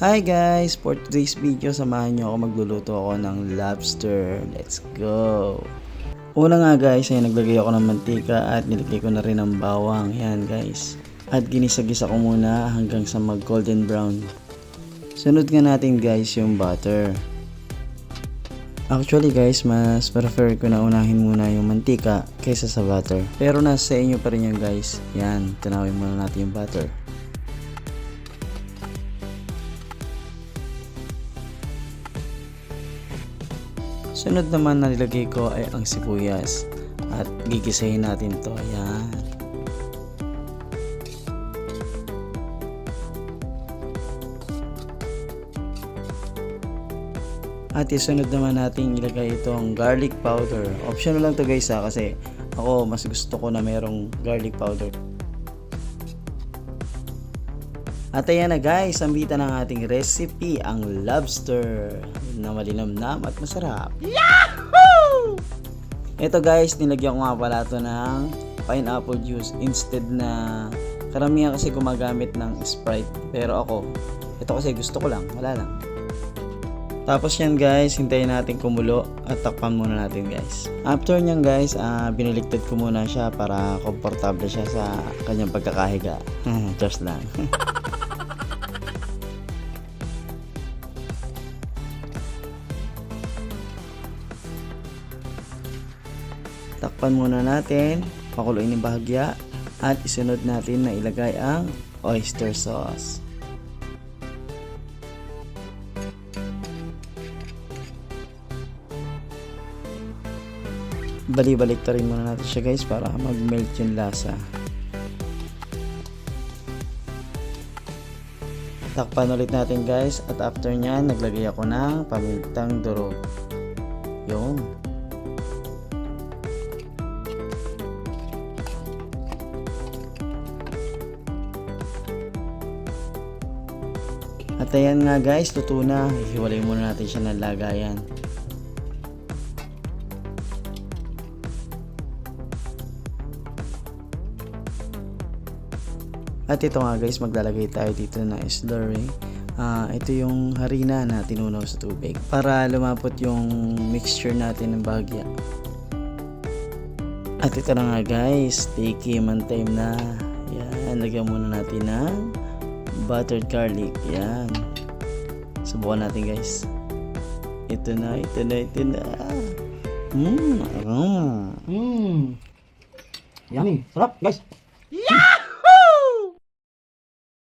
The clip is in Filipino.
Hi guys! For today's video, samahan nyo ako magluluto ako ng lobster. Let's go! Una nga guys, ay naglagay ako ng mantika at nilagay ko na rin ng bawang. Yan guys. At ginisagisa ko muna hanggang sa mag golden brown. Sunod nga natin guys yung butter. Actually guys, mas prefer ko na unahin muna yung mantika kaysa sa butter. Pero nasa inyo pa rin yan guys. Yan, tanawin muna natin yung butter. Sunod naman na nilagay ko ay ang sibuyas at gigisahin natin to. Ayan. At isunod naman natin ilagay itong garlic powder. Optional lang to guys kasi ako mas gusto ko na merong garlic powder. At ayan na guys, ang bita ng ating recipe, ang lobster na malinamnam at masarap. Yahoo! Ito guys, nilagyan ko nga pala ito ng pineapple juice instead na karamihan kasi gumagamit ng Sprite. Pero ako, ito kasi gusto ko lang, wala lang. Tapos yan guys, hintayin natin kumulo at takpan muna natin guys. After nyan guys, biniligtad ko muna siya para komportable siya sa kanyang pagkakahiga. Just lang. Takpan muna natin, pakuluin ng bahagya at isunod natin na ilagay ang oyster sauce. Bali-balik rin muna natin siya guys para mag-melt yung lasa. Takpan ulit natin guys at after nyan naglagay ako ng pamintang durog. Yung at ayan nga guys, luto na. Hiwalay muna natin siya ng lagayan. At ito nga guys, maglalagay tayo dito ng slurry. Ito yung harina na tinunaw sa tubig para lumapot yung mixture natin ng bahagya. At ito na nga guys, sticky man time na. Yan, lagyan muna natin ng buttered garlic. Yan. Subukan natin guys. Ito na. Yummy. Sarap guys.